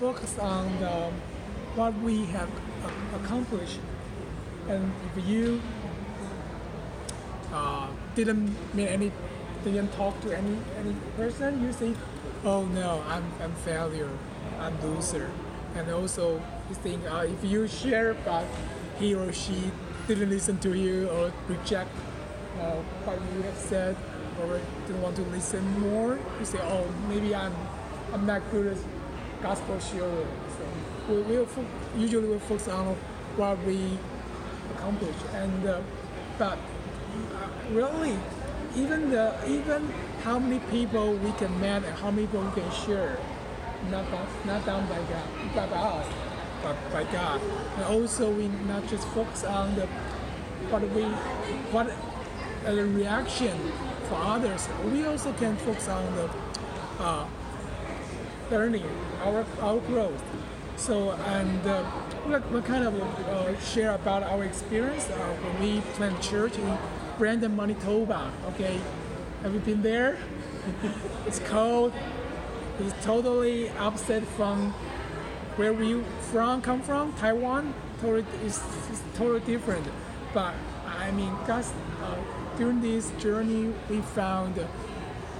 focus on what we have accomplished. And if you didn't talk to any person, you think, oh no, I'm failure, I'm loser. And also you think if you share but he or she didn't listen to you or reject what you have said or didn't want to listen more, you say, oh, maybe I'm not good as gospel sharer. So usually we'll focus on what we accomplish, and but really, even how many people we can meet and how many people we can share, not done by God, by us, but by God. And also we not just focus on the reaction for others. We also can focus on the learning, our growth. So and we kind of share about our experience when we plant church in Brandon, Manitoba. Okay, have you been there? It's cold. It's totally opposite from where we come from, Taiwan. It's totally different. But I mean, during this journey, we found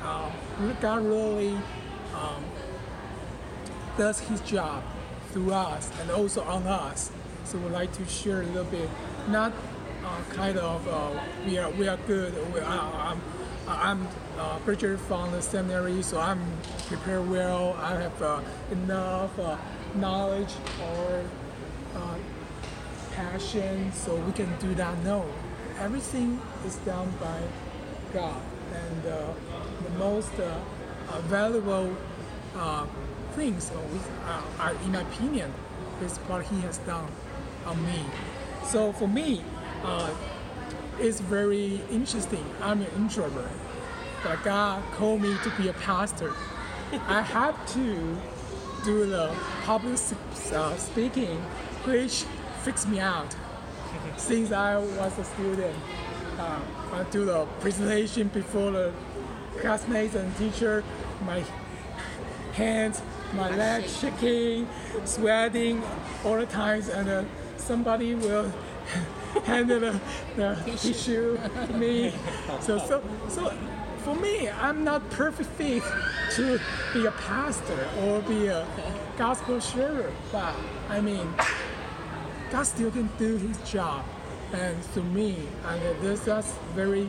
God really does His job through us and also on us. So we'd like to share a little bit, not we are good. I'm preacher from the seminary, so I'm prepared well. I have enough knowledge or passion, so we can do that. No, everything is done by God, and the most valuable things, in my opinion, is what He has done on me. So for me, it's very interesting. I'm an introvert, but God called me to be a pastor. I have to do the public speaking, which freaks me out. Since I was a student, I do the presentation before the classmates and teacher, my hands, my legs shaking, sweating all the times, and somebody will hand the tissue to me. So for me, I'm not perfect fit to be a pastor or be a gospel sharer, but I mean, God still can do His job, and to me, and this is very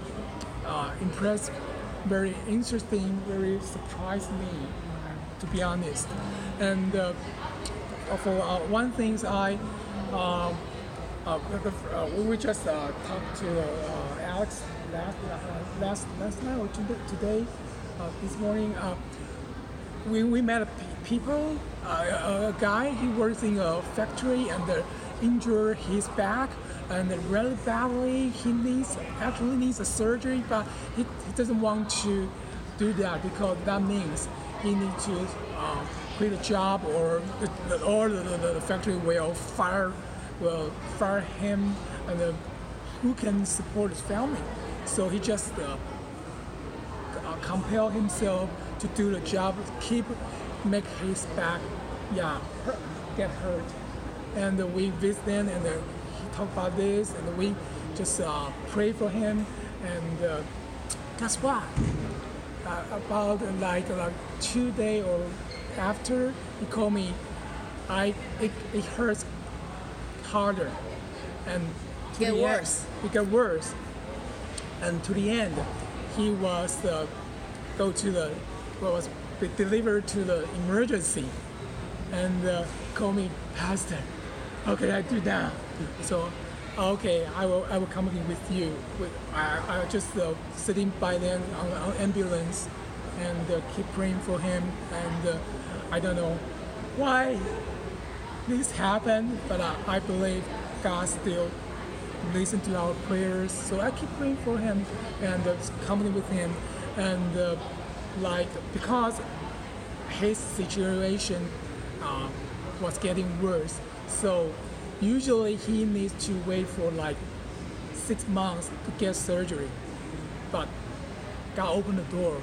impressive, very interesting, very surprised me, to be honest. And for one thing, we just talked to Alex last night or today, this morning. We met people. A guy, he works in a factory and injured his back, and really badly. He actually needs a surgery, but he doesn't want to do that because that means he needs to quit a job, or the factory will fire him, and who can support his family? So he just compel himself to do the job, make his back, get hurt. And we visit him, and he talked about this, and we just pray for him. And guess what? About like 2 days or after, he called me. It hurts harder, and it got worse. And to the end, he was delivered to the emergency, and called me, Pastor. Okay, I do that. So, okay, I will come in with you. I just sitting by them on ambulance, and keep praying for him. And I don't know why this happened, but I believe God still listen to our prayers. So I keep praying for him and coming with him, and because his situation was getting worse, so usually he needs to wait for 6 months to get surgery. But God opened the door.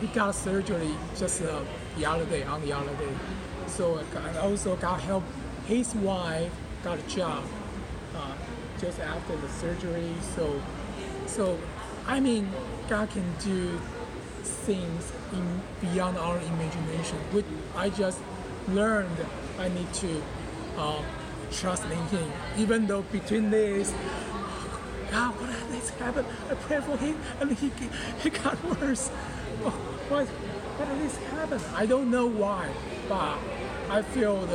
He got surgery just on the other day. So and also God helped his wife got a job just after the surgery. So I mean, God can do things beyond our imagination. Which I just learned I need to trust in Him, even though between this, God, what has happened? I prayed for him, and he got worse. Oh, what did this happen? I don't know why, but I feel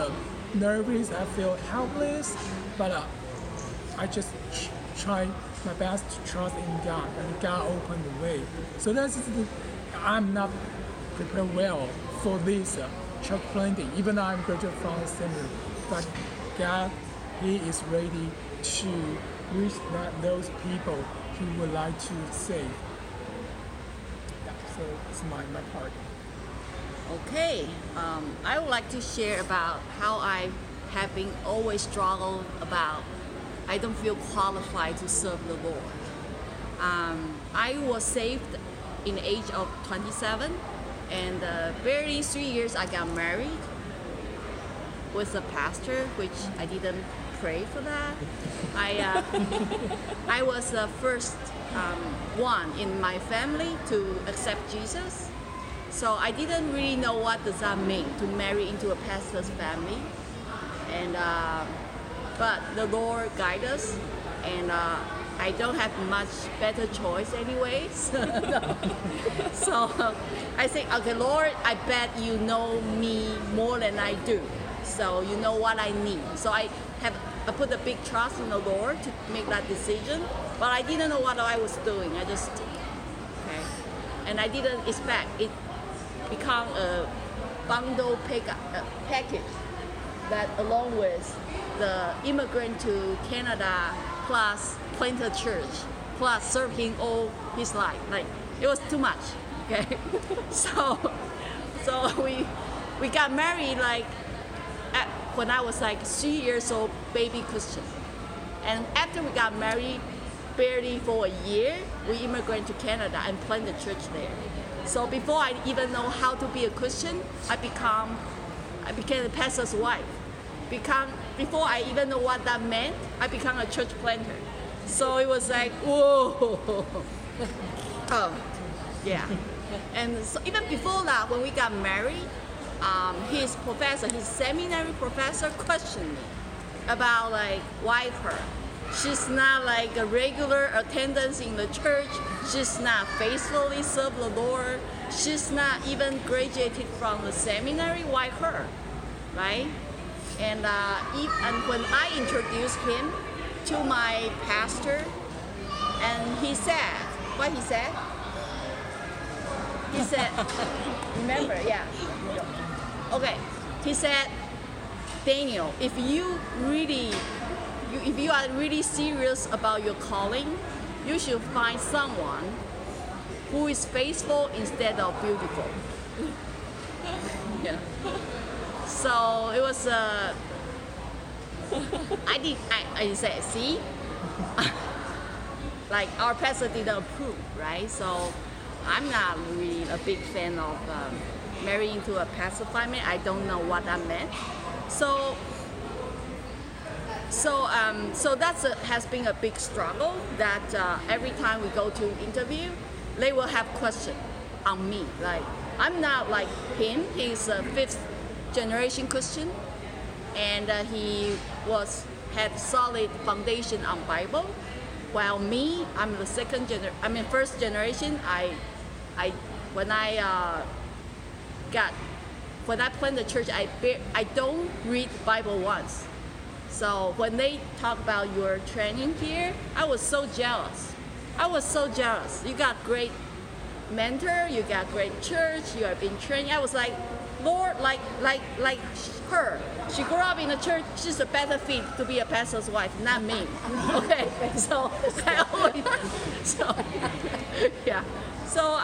nervous. I feel helpless, but I just try my best to trust in God, and God opened the way. So I'm not prepared well for this church planting, even though I'm graduate from the seminary. But God, He is ready to reach those people He would like to save. Yeah, so it's my part. Okay, I would like to share about how I have been always struggled about I don't feel qualified to serve the Lord. I was saved in the age of 27, and barely 3 years I got married with a pastor, which I didn't pray for that. I was the first one in my family to accept Jesus. So I didn't really know what does that mean to marry into a pastor's family. And but the Lord guided us, and I don't have much better choice anyways. So I say, okay, Lord, I bet you know me more than I do. So you know what I need. So I put a big trust in the Lord to make that decision, but I didn't know what I was doing. I just, okay. And I didn't expect it become a bundle package that along with the immigrant to Canada plus plant a church plus serve him all his life. Like, it was too much, okay? So we got married like when I was like 3 years old, baby Christian. And after we got married, barely for a year, we immigrated to Canada and planted a church there. So before I even know how to be a Christian, I became a pastor's wife. Before I even know what that meant, I became a church planter. So it was like, whoa. Oh, yeah. And so even before that, when we got married, his seminary professor questioned me about like, why her? She's not like a regular attendance in the church. She's not faithfully serve the Lord. She's not even graduated from the seminary. Why her? Right? And when I introduced him to my pastor, and he said, what he said? He said, remember, yeah. Okay, he said, Daniel, if you are really serious about your calling, you should find someone who is faithful instead of beautiful. Yeah. So it was I said, see, like our pastor didn't approve, right? So I'm not really a big fan of marrying into a pastor family. I don't know what that meant. So that has been a big struggle. That every time we go to interview, they will have questions on me. Like, I'm not like him. He's a 5th generation Christian, and he had solid foundation on Bible. While me, I'm the first generation. When I planted the church, I don't read Bible once. So when they talk about your training here, I was so jealous. You got great mentor, you got great church, you have been training. I was like, Lord, like her. She grew up in the church. She's a better fit to be a pastor's wife, not me. Okay, so yeah. So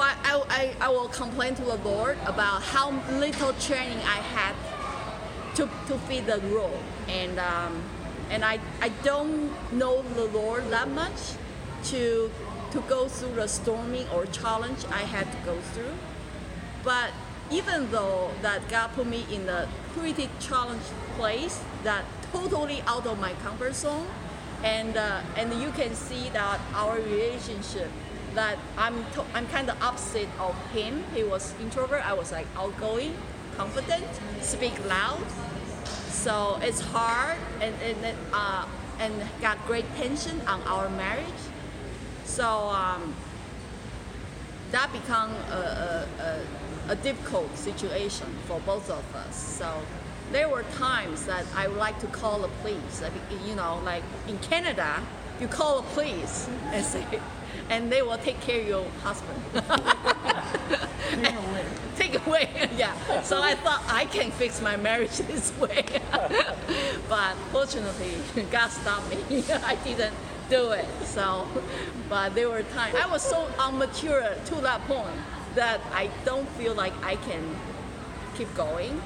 I will complain to the Lord about how little training I had to fit the role, and I don't know the Lord that much to go through the storming or challenge I had to go through. But even though that God put me in a pretty challenged place that totally out of my comfort zone, and you can see that our relationship, that I'm kind of opposite of him. He was introvert. I was like outgoing, confident, speak loud. So it's hard, and got great tension on our marriage. So that become a difficult situation for both of us. So there were times that I would like to call the police. Like, you know, like in Canada, you call the police and say, and they will take care of your husband. Take away, yeah. So I thought I can fix my marriage this way. But fortunately, God stopped me. I didn't do it. So, but there were times, I was so immature to that point that I don't feel like I can keep going.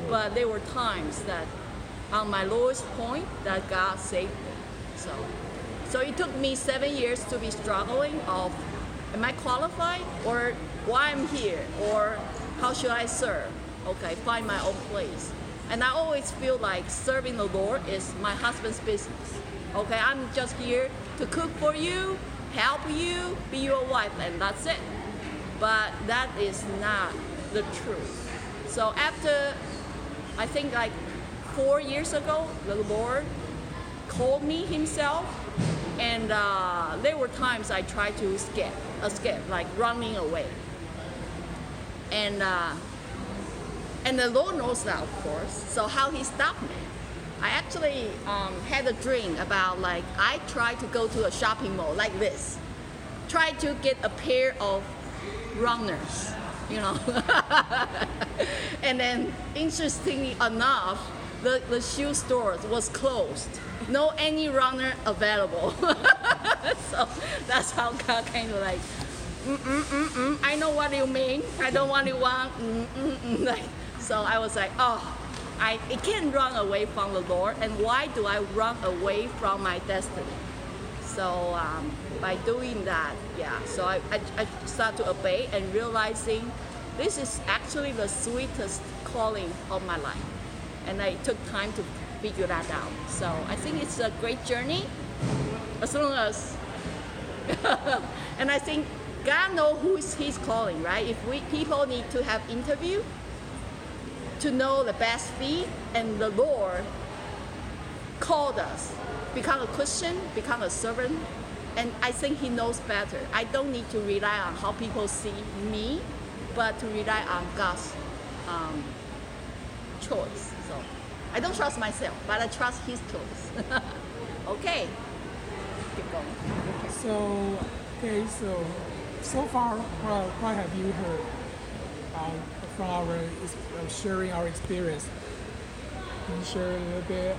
But there were times that on my lowest point that God saved me. So it took me 7 years to be struggling of, am I qualified, or why I'm here, or how should I serve? Okay, find my own place. And I always feel like serving the Lord is my husband's business. Okay, I'm just here to cook for you, help you, be your wife, and that's it. But that is not the truth. So after, I think like 4 years ago, the Lord called me himself, and there were times I tried to escape, like running away. And the Lord knows that, of course. So how he stopped me? I actually had a dream about, like, I tried to go to a shopping mall like this, try to get a pair of runners, you know. And then interestingly enough, the shoe store was closed. No any runner available. So that's how God kind of like, I know what you mean. I don't want you want. Like, so I was like, oh, I can't run away from the Lord. And why do I run away from my destiny? So by doing that, yeah. So I start to obey and realizing this is actually the sweetest calling of my life. And I took time to figure that out. So I think it's a great journey, as long as, and I think God knows who is He's calling, right? If people need to have interview to know the best fit, and the Lord called us, become a Christian, become a servant, and I think He knows better. I don't need to rely on how people see me, but to rely on God's choice. So I don't trust myself, but I trust His choice. Okay, keep going. Okay. So far, what have you heard from our sharing our experience? Can you share a little bit?